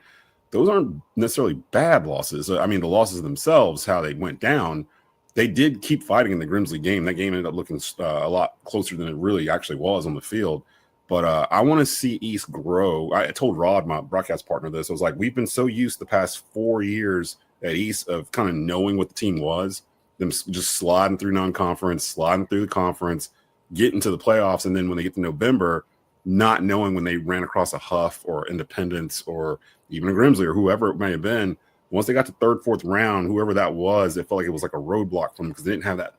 Those aren't necessarily bad losses. I mean, the losses themselves, how they went down. They did keep fighting in the Grimsley game. That game ended up looking a lot closer than it really actually was on the field. But I want to see East grow. I told Rod, my broadcast partner, this. I was like, we've been so used the past 4 years at East of kind of knowing what the team was, them just sliding through non-conference, sliding through the conference, getting to the playoffs, and then when they get to November, not knowing when they ran across a Huff or Independence or even a Grimsley or whoever it may have been. Once they got to third, fourth round, whoever that was, it felt like it was like a roadblock for them because they didn't have that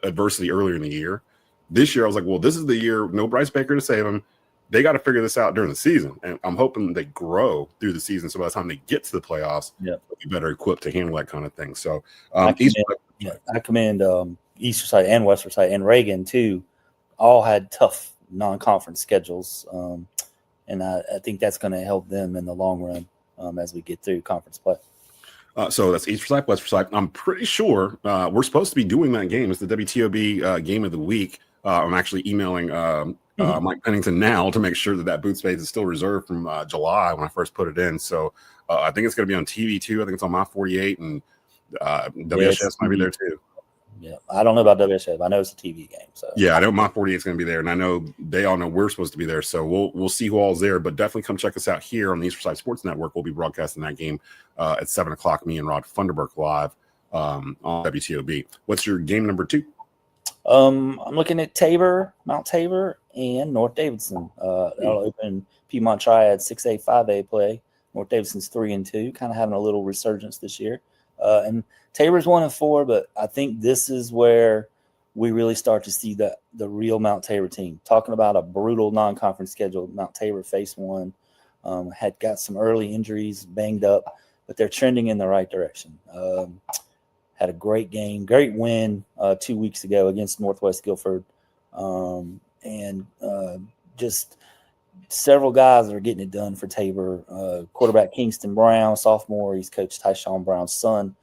adversity earlier in the year. This year, I was like, well, this is the year, no Bryce Baker to save them. They got to figure this out during the season. And I'm hoping they grow through the season. So by the time they get to the playoffs, they'll be better equipped to handle that kind of thing. So I commend East Forsyth and West Forsyth and Reagan, too. All had tough non-conference schedules. And I think that's going to help them in the long run as we get through conference play. So that's East Forsyth, West Forsyth. I'm pretty sure we're supposed to be doing that game. It's the WTOB game of the week. I'm actually emailing Mike Pennington now to make sure that booth space is still reserved from July when I first put it in. So I think it's going to be on TV too. I think it's on My 48 and WSS might be there too. Yeah, I don't know about WSF. I know it's a TV game. So yeah, I know My 48 is going to be there, and I know they all know we're supposed to be there. So we'll see who all's there. But definitely come check us out here on the East Forsyth Sports Network. We'll be broadcasting that game at 7:00. Me and Rod Funderburk live on WTOB. What's your game number 2? I'm looking at Mount Tabor, and North Davidson. That'll open Piedmont Triad 6A, 5A play. North Davidson's 3-2, kind of having a little resurgence this year. And Tabor's 1-4, but I think this is where we really start to see the real Mount Tabor team. Talking about a brutal non-conference schedule, Mount Tabor faced one, had got some early injuries, banged up, but they're trending in the right direction. Had a great game, great win 2 weeks ago against Northwest Guilford, and just several guys that are getting it done for Tabor. Quarterback Kingston Brown, sophomore, he's Coach Tyshawn Brown's son.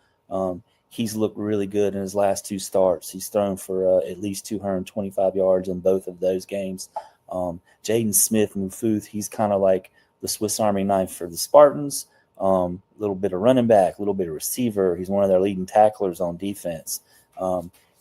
He's looked really good in his last 2 starts. He's thrown for at least 225 yards in both of those games. Jaden Smith Mufuth, he's kind of like the Swiss Army knife for the Spartans. A little bit of running back, a little bit of receiver. He's one of their leading tacklers on defense.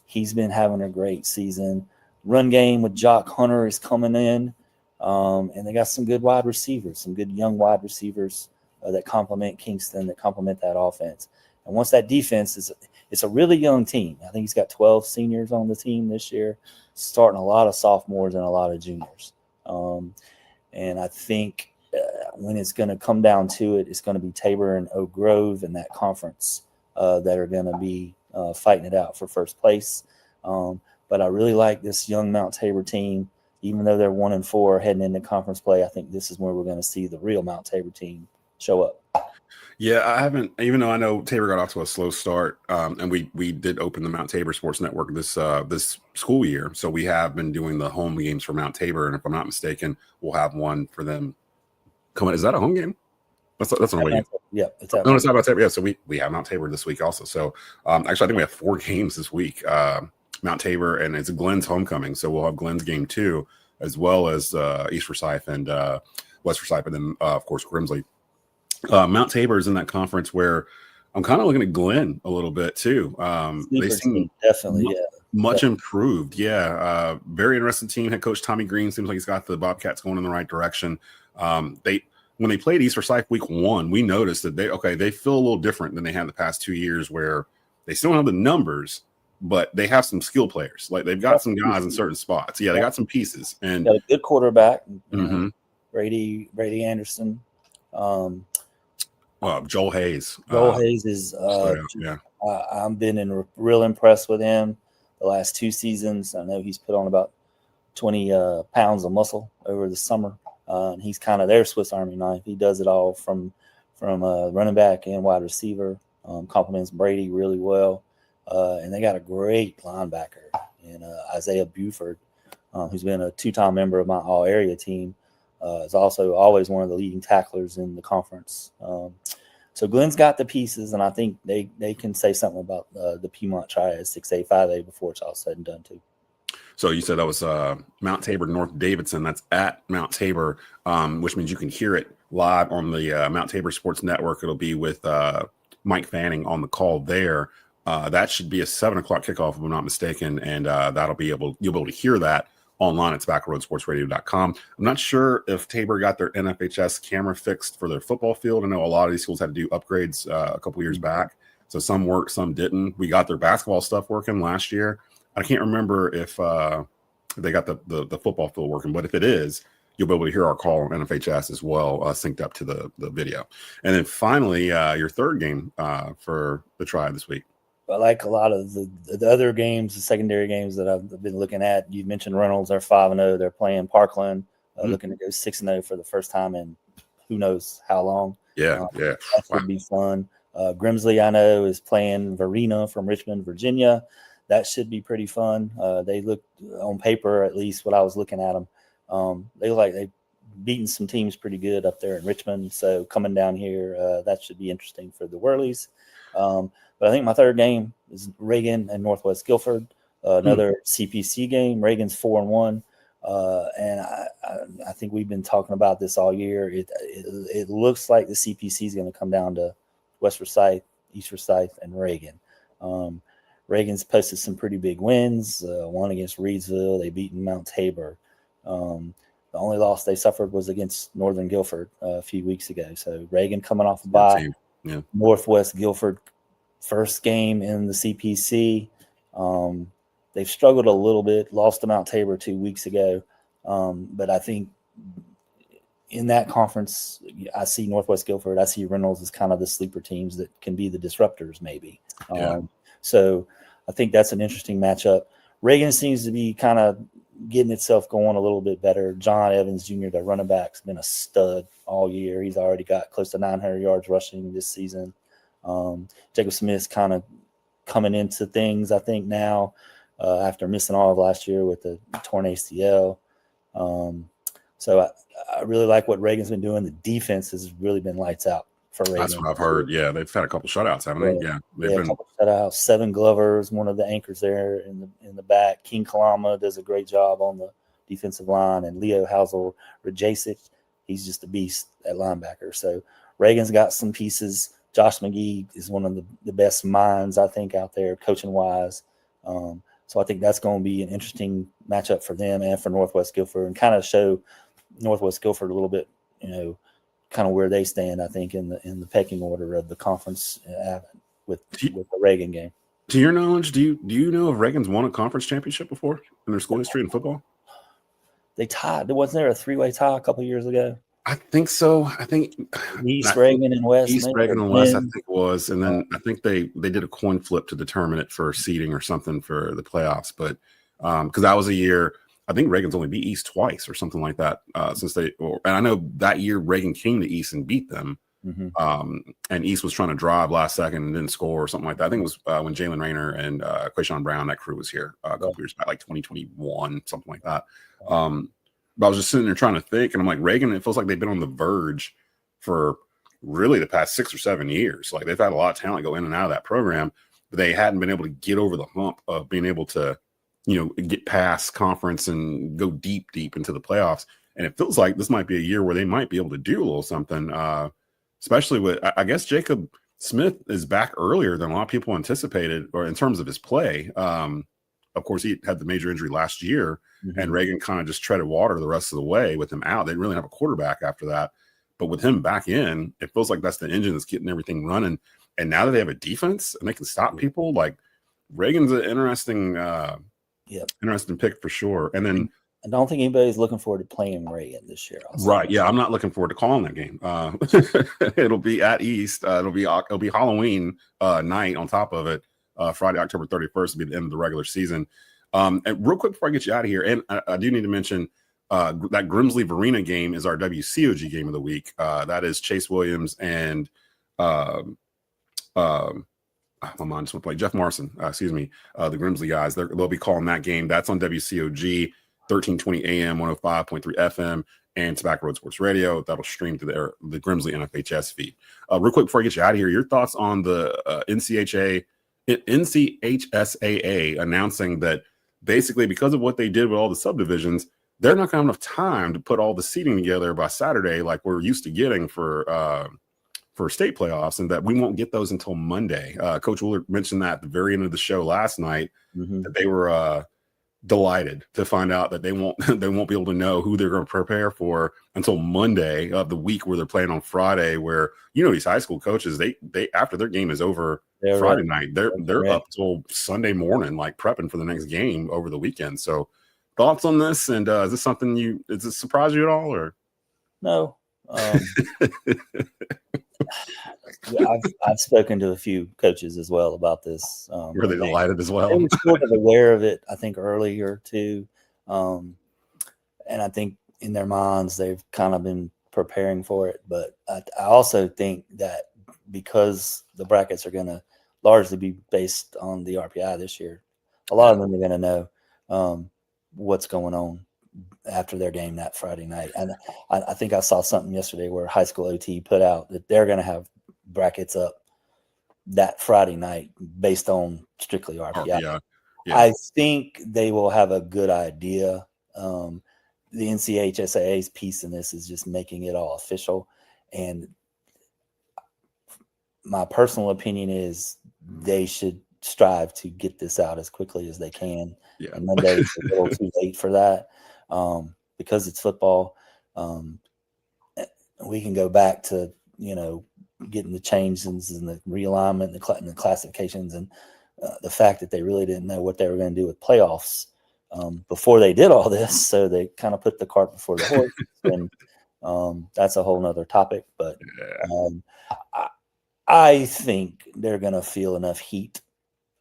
He's been having a great season. Run game with Jock Hunter is coming in. And they got some good wide receivers, some good young wide receivers that complement Kingston, that complement that offense. And once that defense it's a really young team. I think he's got 12 seniors on the team this year, starting a lot of sophomores and a lot of juniors. And I think when it's going to come down to it, it's going to be Tabor and Oak Grove in that conference that are going to be fighting it out for first place. But I really like this young Mount Tabor team. Even though they're 1-4 heading into conference play, I think this is where we're going to see the real Mount Tabor team show up. Yeah, I haven't, even though I know Tabor got off to a slow start, and we did open the Mount Tabor Sports Network this school year. So we have been doing the home games for Mount Tabor, and if I'm not mistaken, we'll have one for them coming. Is that a home game? That's an away game. Yeah, it's no, it's not about Tabor. Yeah, so we have Mount Tabor this week also. So actually, I think we have 4 games this week. Mount Tabor, and it's Glenn's homecoming, so we'll have Glenn's game too, as well as East Forsyth and West Forsyth, and then of course Grimsley. Mount Tabor is in that conference where I'm kind of looking at Glenn a little bit too. They seem definitely much improved. Yeah, very interesting team. Head coach Tommy Green seems like he's got the Bobcats going in the right direction. When they played East Forsyth week 1, we noticed that they feel a little different than they had the past 2 years, where they still don't have the numbers, but they have some skill players. Like they've got some guys in certain spots. Yeah, they got some pieces and got a good quarterback, Brady Anderson. Joel Hayes. Joel Hayes is. I've been real impressed with him. the last 2 seasons. I know he's put on about 20 pounds of muscle over the summer. And he's kind of their Swiss Army knife. He does it all from running back and wide receiver. Complements Brady really well. And they got a great linebacker in Isaiah Buford, who's been a 2-time member of my all-area team. Is also always one of the leading tacklers in the conference. So Glenn's got the pieces, and I think they can say something about the Piedmont Triad 6A, 5A before it's all said and done too. So you said that was Mount Tabor, North Davidson. That's at Mount Tabor, which means you can hear it live on the Mount Tabor Sports Network. It'll be with Mike Fanning on the call there. That should be a 7 o'clock kickoff, if I'm not mistaken, and you'll be able to hear that online at tobaccoRoadSportsRadio.com. I'm not sure if Tabor got their NFHS camera fixed for their football field. I know a lot of these schools had to do upgrades a couple years back, so some worked, some didn't. We got their basketball stuff working last year. I can't remember if they got the football field working, but if it is, you'll be able to hear our call on NFHS as well, synced up to the video. And then finally, your third game for the Triad this week. I like a lot of the other games, the secondary games that I've been looking at. You mentioned Reynolds, they're 5-0. They're playing Parkland, looking to go 6-0 for the first time in who knows how long. Yeah. That should be fun. Grimsley, I know, is playing Varina from Richmond, Virginia. That should be pretty fun. They look on paper, at least what I was looking at them. They look like they've beaten some teams pretty good up there in Richmond. So coming down here, that should be interesting for the Whirlies. But I think my third game is Reagan and Northwest Guilford, another CPC game. Reagan's 4-1. And I think we've been talking about this all year. It looks like the CPC is going to come down to West Forsyth, East Forsyth, and Reagan. Reagan's posted some pretty big wins, one against Reedsville. They beat Mount Tabor. The only loss they suffered was against Northern Guilford a few weeks ago. So Reagan coming off a bye. Yeah. Northwest Guilford first game in the CPC. They've struggled a little bit, lost to Mount Tabor 2 weeks ago. But I think in that conference, I see Northwest Guilford, I see Reynolds as kind of the sleeper teams that can be the disruptors maybe. So I think that's an interesting matchup. Reagan seems to be kind of getting itself going a little bit better. John Evans Jr., the running back, has been a stud all year. He's already got close to 900 yards rushing this season. Jacob Smith's kind of coming into things, I think, now after missing all of last year with the torn ACL. So I really like what Reagan's been doing. The defense has really been lights out for Reagan. That's what I've heard. Yeah, they've had a couple shutouts, haven't they? Yeah, they've been a couple shutouts. 7 Glovers, one of the anchors there in the back. King Kalama does a great job on the defensive line, and Leo Housel Rajasic, he's just a beast at linebacker. So Reagan's got some pieces. Josh McGee is one of the best minds, I think, out there coaching wise. So I think that's going to be an interesting matchup for them and for Northwest Guilford, and kind of show Northwest Guilford a little bit, kind of where they stand, I think, in the pecking order of the conference with the Reagan game. To your knowledge, do you know if Reagan's won a conference championship before in their school history in football? They tied. Wasn't there a 3-way tie a couple of years ago? I think so. I think East Reagan and West. East Reagan and West, I think it was. And then I think they did a coin flip to determine it for seeding or something for the playoffs. But because that was a year, I think Reagan's only beat East twice or something like that and I know that year Reagan came to East and beat them. Mm-hmm. And East was trying to drive last second and didn't score or something like that. I think it was when Jalen Rayner and Quayshawn Brown, that crew was here a couple years back, like 2021, something like that. But I was just sitting there trying to think, and I'm like, Reagan, it feels like they've been on the verge for really the past 6 or 7 years. Like, they've had a lot of talent go in and out of that program, but they hadn't been able to get over the hump of being able to, get past conference and go deep into the playoffs. And it feels like this might be a year where they might be able to do a little something, especially with, I guess, Jacob Smith is back earlier than a lot of people anticipated, or in terms of his play. Of course, he had the major injury last year, and Reagan kind of just treaded water the rest of the way with him out. They didn't really have a quarterback after that. But with him back in, it feels like that's the engine that's getting everything running. And now that they have a defense and they can stop people, like, Reagan's an interesting pick for sure. And then I don't think anybody's looking forward to playing Reagan this year. Right. Yeah, I'm not looking forward to calling that game. It'll be at East. It'll be Halloween night on top of it. Friday, October 31st will be the end of the regular season. And real quick before I get you out of here, and I do need to mention that Grimsley Varina game is our WCOG game of the week. That is Chase Williams and my mind just went play Jeff Marson, the Grimsley guys. They'll be calling that game. That's on WCOG, 1320 AM, 105.3 FM, and Tobacco Road Sports Radio. That'll stream to the Grimsley NFHS feed. Real quick before I get you out of here, your thoughts on the NCHSAA announcing that basically because of what they did with all the subdivisions, they're not going to have enough time to put all the seating together by Saturday like we're used to getting for state playoffs, and that we won't get those until Monday. Coach Willard mentioned that at the very end of the show last night, that they were delighted to find out that they won't be able to know who they're going to prepare for until Monday of the week where they're playing on Friday, where these high school coaches, they after their game is over Friday night, they're up till Sunday morning, like prepping for the next game over the weekend. So thoughts on this, and is this something does it surprise you at all, or no? I've spoken to a few coaches as well about this. Were they delighted as well? They were sort of aware of it, I think, earlier too, and I think in their minds they've kind of been preparing for it. But I also think that because the brackets are going to largely be based on the RPI this year, a lot of them are going to know what's going on after their game that Friday night. And I think I saw something yesterday where high school OT put out that they're going to have brackets up that Friday night based on strictly RPI. Yeah. I think they will have a good idea. The NCHSAA's piece in this is just making it all official. And my personal opinion is they should strive to get this out as quickly as they can. Yeah. And Monday is a little too late for that. Because it's football, we can go back to, getting the changes and the realignment and the classifications and the fact that they really didn't know what they were going to do with playoffs before they did all this. So they kind of put the cart before the horse. And that's a whole nother topic. But I think they're going to feel enough heat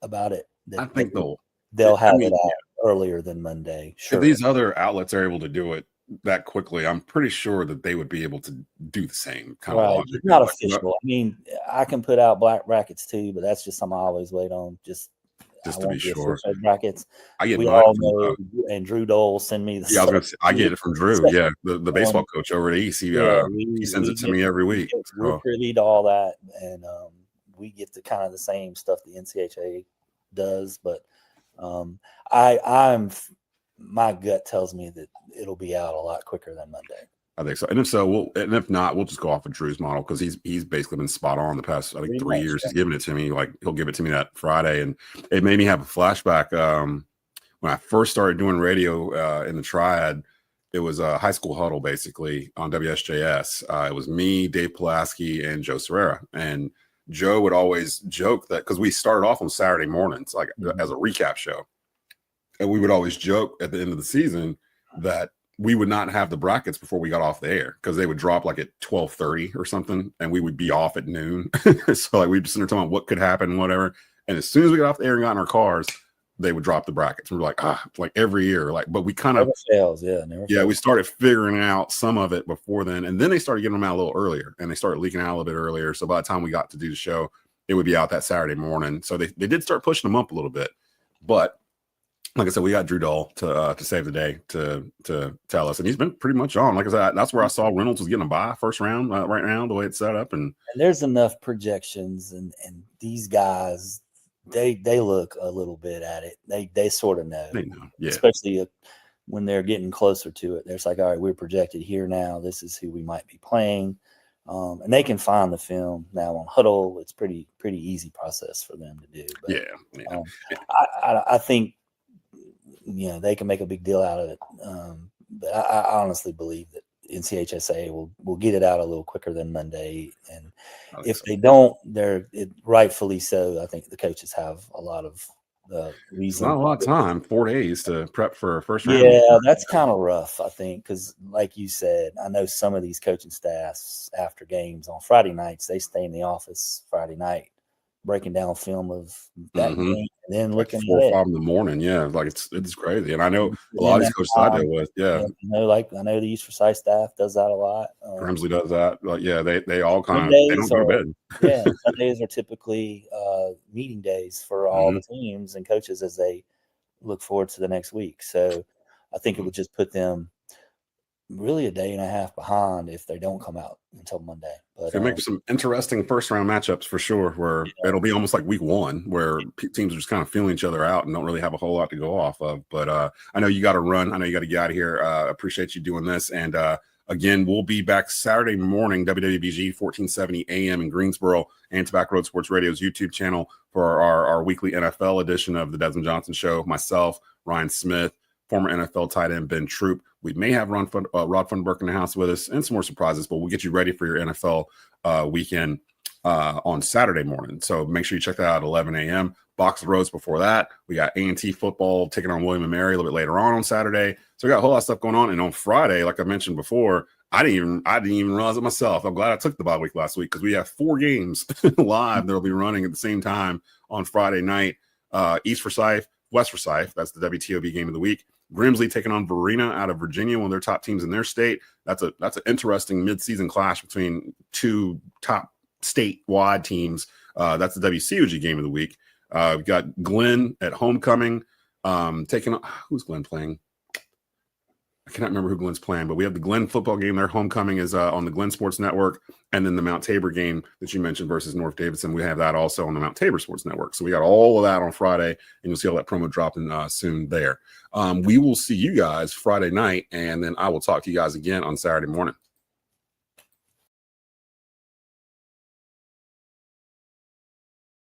about it. I think they'll have it out earlier than Monday. Sure. If these other outlets are able to do it that quickly, I'm pretty sure that they would be able to do the same kind of logic. It's not official. I mean, I can put out black brackets too, but that's just something I always wait on. Just to be sure. Brackets. I get we all know, and Drew Dole send me the. Yeah, I get it from Drew. Yeah, the baseball coach over at East. He sends it to me every week. We're privy to all that, and we get the kind of the same stuff the NCHA does, but. My gut tells me that it'll be out a lot quicker than Monday. I think so. And if not, we'll just go off of Drew's model because he's basically been spot on the past, I think, 3 years. He's given it to me. Like he'll give it to me that Friday. And it made me have a flashback. When I first started doing radio in the Triad, it was a high school huddle basically on WSJS. It was me, Dave Pulaski, and Joe Serrera. And Joe would always joke that because we started off on Saturday mornings, like as a recap show. And we would always joke at the end of the season that we would not have the brackets before we got off the air because they would drop like at 12:30 or something, and we would be off at noon. So like we'd just start talking about what could happen, whatever. And as soon as we got off the air and got in our cars, they would drop the brackets. We were like, like every year, but we kind of fails, we started figuring out some of it before then, and then they started getting them out a little earlier, and they started leaking out a little bit earlier. So by the time we got to do the show, it would be out that Saturday morning. So they did start pushing them up a little bit, but. Like I said, we got Drew Dahl to save the day to tell us, and he's been pretty much on. Like I said, that's where I saw Reynolds was getting a bye first round right now, the way it's set up. And there's enough projections, and these guys, they look a little bit at it. They sort of know, especially when they're getting closer to it. They're like, all right, we're projected here now. This is who we might be playing, and they can find the film now on Huddle. It's pretty easy process for them to do. But, I think. They can make a big deal out of it. But I honestly believe that NCHSA will get it out a little quicker than Monday. And if they don't, rightfully so. I think the coaches have a lot of reason. Not a lot of time, 4 days to prep for a first round. Yeah, that's kind of rough, I think, because like you said, I know some of these coaching staffs after games on Friday nights, they stay in the office Friday night breaking down film of that Mhm. game and then Like looking 4 or ahead. 5 in the morning. Yeah, like it's crazy. And I know a lot Within of these that coaches I time, deal with. Yeah, I know the East Forsyth staff does that a lot. Grimsley does that. Like, yeah, they all kind of they don't Sundays go to are bed. Sundays are typically meeting days for all the teams and coaches as they look forward to the next week. So I think it would just put them really a day and a half behind if they don't come out until Monday. But It's gonna make some interesting first round matchups for sure. Where it'll be almost like week 1, where teams are just kind of feeling each other out and don't really have a whole lot to go off of. But I know you got to run. I know you got to get out of here. Appreciate you doing this. And again, we'll be back Saturday morning, WWBG 1470 AM in Greensboro, and Tobacco Road Sports Radio's YouTube channel for our weekly NFL edition of the Desmond Johnson Show. Myself, Ryan Smith, former NFL tight end Ben Troop. We may have Rod Funderburk in the house with us and some more surprises, but we'll get you ready for your NFL weekend on Saturday morning. So make sure you check that out at 11 a.m. Box of Rose before that. We got A&T football taking on William & Mary a little bit later on Saturday. So we got a whole lot of stuff going on. And on Friday, like I mentioned before, I didn't even realize it myself. I'm glad I took the bye week last week because we have 4 games live that'll be running at the same time on Friday night. East Forsyth, West Forsyth. That's the WTOB game of the week. Grimsley taking on Varina out of Virginia, one of their top teams in their state. That's an interesting midseason clash between 2 top statewide teams. That's the WCOG game of the week. We've got Glenn at homecoming taking on who's Glenn playing? I cannot remember who Glenn's playing, but we have the Glenn football game. Their homecoming is on the Glenn Sports Network, and then the Mount Tabor game that you mentioned versus North Davidson. We have that also on the Mount Tabor Sports Network. So we got all of that on Friday, and you'll see all that promo dropping soon there. We will see you guys Friday night, and then I will talk to you guys again on Saturday morning.